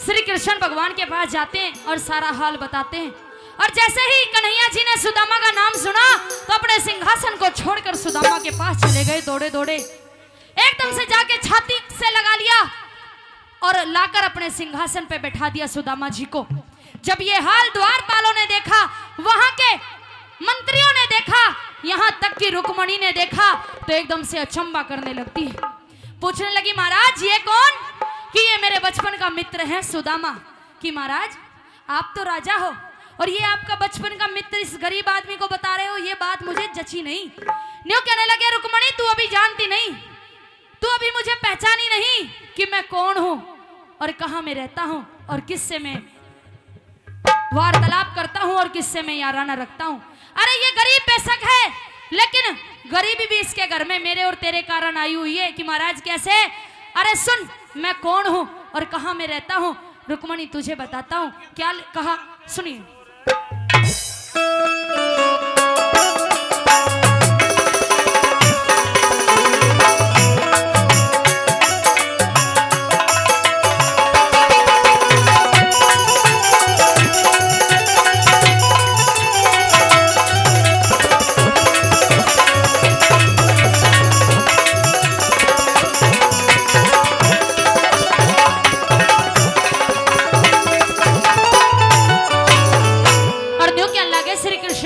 श्री कृष्ण भगवान के पास जाते हैं और सारा हाल बताते हैं। और जैसे ही कन्हैया जी ने सुदामा का नाम सुना तो अपने सिंहासन को छोड़कर सुदामा के पास चले गए दौड़े दौड़े। एकदम से जाके छाती से लगा लिया और लाकर अपने सिंहासन पे बैठा दिया सुदामा जी को। जब ये हाल द्वारपालों ने देखा, वहां के मंत्रियों ने देखा, यहां तक कि रुक्मणी ने देखा तो एकदम से अचंबा करने लगती है। पूछने लगी, महाराज ये कौन? कि ये मेरे बचपन का मित्र है सुदामा। कि महाराज आप तो राजा हो और ये आपका बचपन का मित्र इस गरीब आदमी को बता रहे हो, ये बात मुझे जची नहीं। न्यू कहने लगे, रुक्मणी तू अभी जानती नहीं, तू अभी मुझे पहचानी नहीं कि मैं कौन हूं और कहां मैं रहता हूं और किससे मैं वार्तालाप करता हूं और किससे मैं याराना रखता हूं। अरे ये गरीब बेशक है, लेकिन गरीबी भी इसके घर में मेरे और तेरे कारण आई हुई है। कि महाराज कैसे? अरे सुन, मैं कौन हूं और कहां मैं रहता हूं। रुक्मणी तुझे बताता हूं। क्या कहा सुनिए।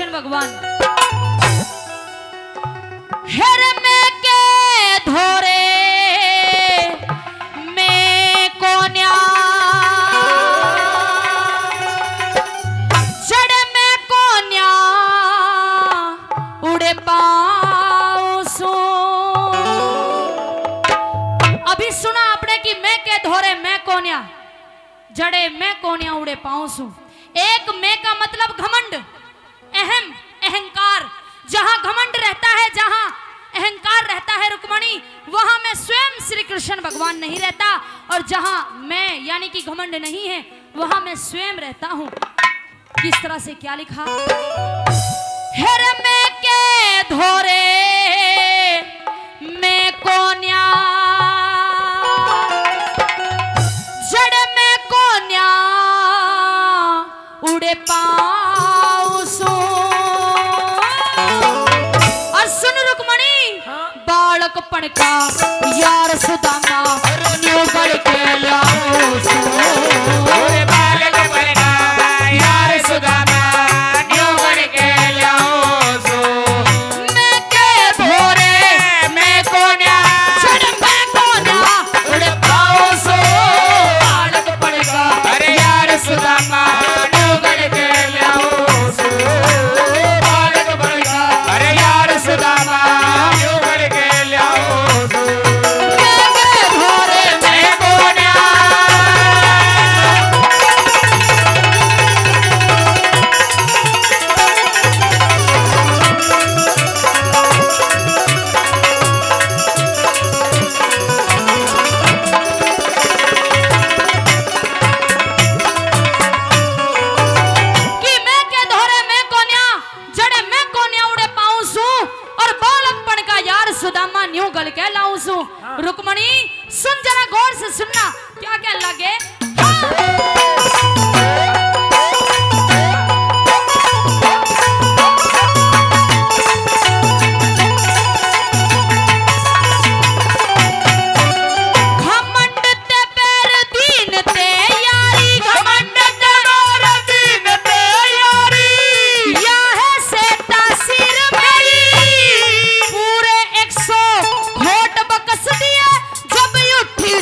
भगवान हेर में के धोरे में कोन्या जड़ में कोन्या उड़े पाऊसू। अभी सुना आपने कि मैं के धोरे मैं कोन्या, जड़े मैं कोन्या उड़े पाऊसू। एक मैं का मतलब घमंड, अहम, अहंकार। जहां घमंड रहता है, जहां अहंकार रहता है रुक्मणी, वहां मैं स्वयं श्री कृष्ण भगवान नहीं रहता। और जहां मैं यानी कि घमंड नहीं है, वहां मैं स्वयं रहता हूं। किस तरह से क्या लिखा? हेर में के धोरे में कोन्या जड़ में कोन्या उड़े पाऊसू। और सुन रुक्मणी, बालकपन का यार सुदामा न्यू गढ़ के लाऊसू। बालकपन का यार सुदामा न्यू गढ़ के लाऊसू। मैं के धोरे मैं कोन्या जड़ में कोन्या उड़े पाऊसू। बालकपन का अरे यार सुदामा रुक्मणी सुन, जरा गौर से सुनना क्या क्या लगे।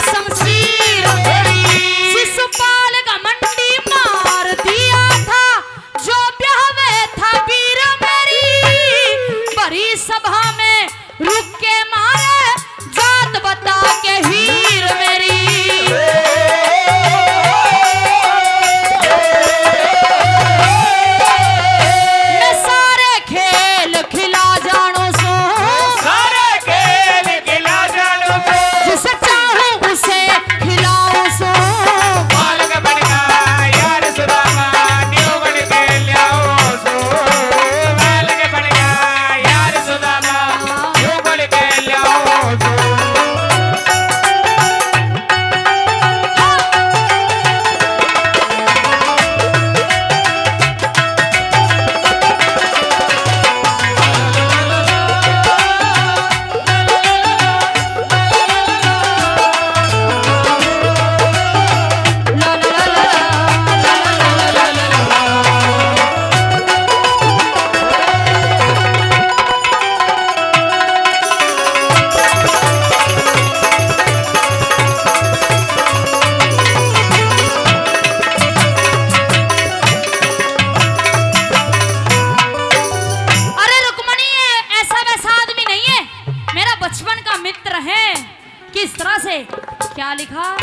शमशीर शिशुपाल घमंड मित्र हैं। किस तरह से, क्या लिखा?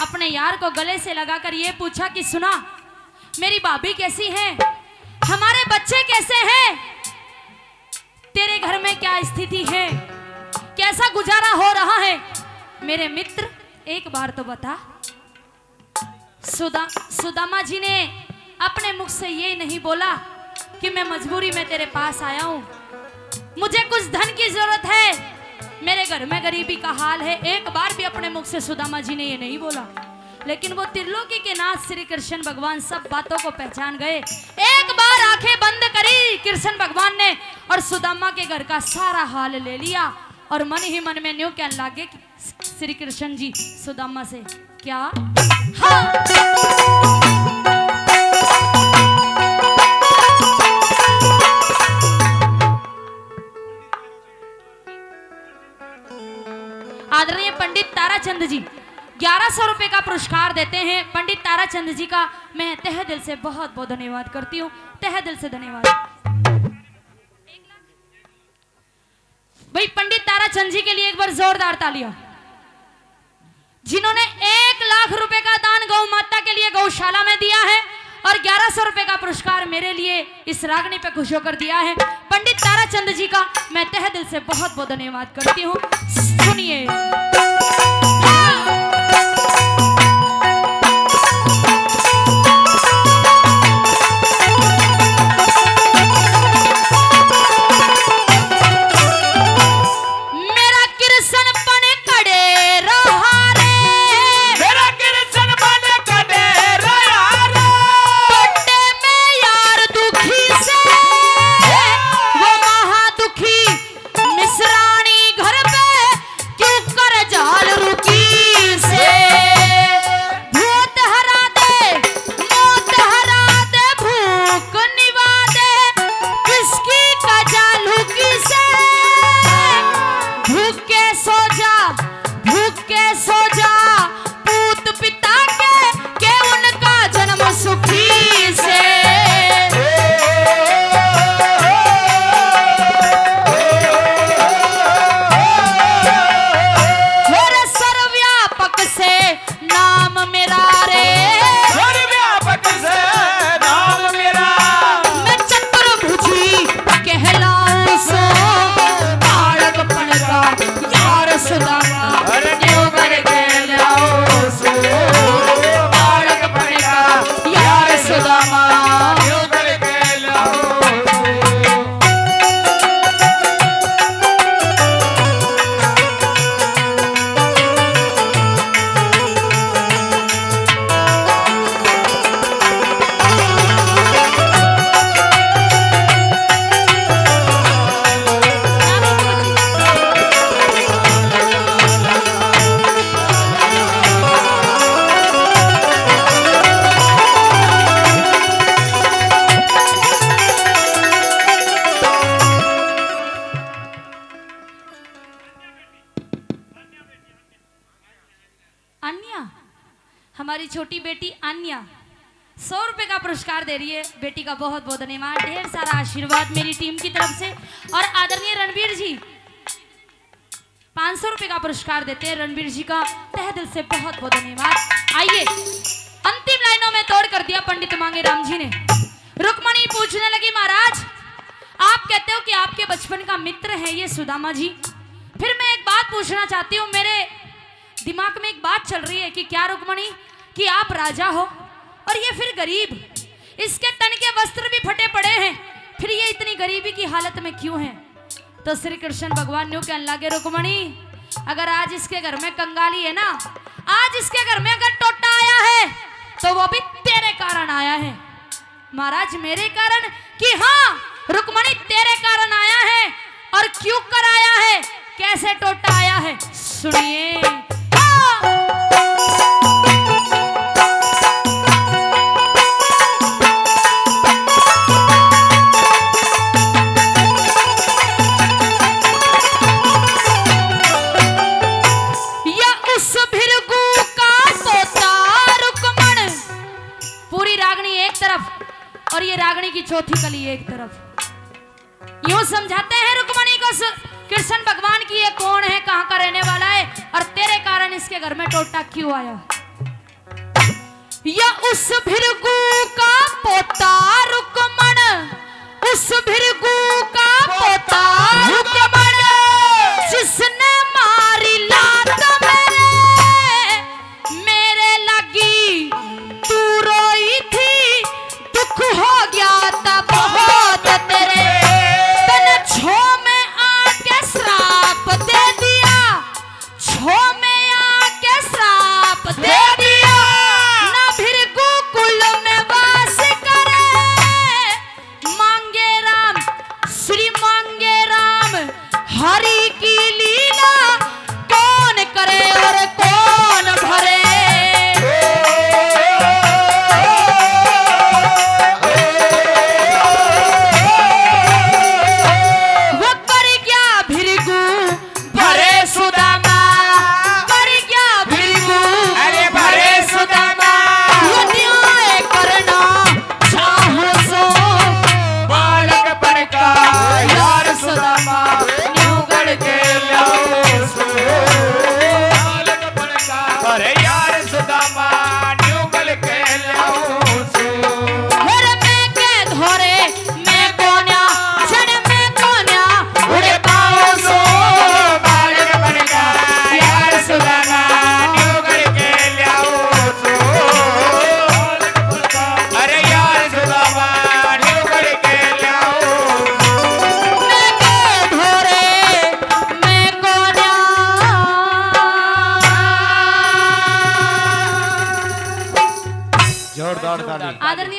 अपने यार को गले से लगाकर ये पूछा कि सुना, मेरी भाभी कैसी है, हमारे बच्चे कैसे हैं, तेरे घर में क्या स्थिति है, कैसा गुजारा हो रहा है, मेरे मित्र एक बार तो बता। सुदामा जी ने अपने मुख से ये नहीं बोला कि मैं मजबूरी में तेरे पास आया हूं, मुझे कुछ धन की जरूरत है, मेरे घर में गरीबी का हाल है। एक बार भी अपने मुख से सुदामा जी ने ये नहीं बोला। लेकिन वो त्रिलोकी के नाथ श्री कृष्ण भगवान सब बातों को पहचान गए। एक बार आंखें बंद करी कृष्ण भगवान ने और सुदामा के घर का सारा हाल ले लिया और मन ही मन में न्यू कहने लगे श्री कृष्ण जी सुदामा से, क्या हाँ। आदरणीय पंडित ताराचंद जी 1100 रुपए का पुरस्कार देते हैं। पंडित ताराचंद जी का मैं तहे दिल से बहुत बहुत धन्यवाद करती हूँ, तहे दिल से धन्यवाद। भाई पंडित ताराचंद जी के लिए एक बार जोरदार तालियां, जिन्होंने 1 लाख रुपए का दान गौ माता के लिए गौशाला में दिया है और 1100 रुपए का पुरस्कार मेरे लिए इस रागनी पे खुश होकर दिया है। पंडित ताराचंद जी का मैं तहे दिल से बहुत बहुत धन्यवाद करती हूँ। सुनिए, जा हमारी छोटी बेटी अन्या 100 रुपए का पुरस्कार दे रही है। बेटी का बहुत बहुत धन्यवाद, ढेर सारा आशीर्वाद मेरी टीम की तरफ से। और आदरणीय रणवीर जी 500 रुपए का पुरस्कार देते हैं। रणवीर जी का तहे दिल से बहुत बहुत धन्यवाद। आइए, अंतिम लाइनों में तोड़ कर दिया पंडित मांगे राम जी ने। रुक्मणी पूछने लगी, महाराज आप कहते हो कि आपके बचपन का मित्र है ये सुदामा जी, फिर मैं एक बात पूछना चाहती हूँ। मेरे दिमाग में एक बात चल रही है कि क्या रुक्मणी कि आप राजा हो और ये फिर गरीब, इसके तन के वस्त्र भी फटे पड़े हैं, फिर ये इतनी गरीबी की हालत में क्यों है? तो श्री कृष्ण भगवान न्यू कहने लगे, रुक्मणी अगर आज इसके घर में कंगाली है ना, आज इसके घर में अगर टोटा आया है तो वो भी तेरे कारण आया है। महाराज मेरे कारण? कि हाँ रुक्मणी तेरे कारण आया है। और क्यों कर आया है, कैसे टोटा आया है, सुनिए। या उस भिरगू का पोता रुक्मण, पूरी रागनी एक तरफ और ये रागनी की चौथी कली एक तरफ। यूं समझाते हैं रुक्मणी को कृष्ण भगवान की ये कौन है, कहां का रहने वाला है और तेरे कारण इसके घर में टोटा क्यों आया। या उस भिरगू का पोता रुक्मण, उस भिरगू का पोता रुक्मण, जिसने मारी लात मेरे लगी, तू रोई थी दुख हो गया था बहुत तेरे, छो में आके श्राप दे दिया, छो में आके श्राप दे दिया, ना भिरगू कुल में वास करे, मांगे राम श्री मांगे राम, हरि की लीला कौन करे और कौन भरे। जोरदार ताली। आदरणीय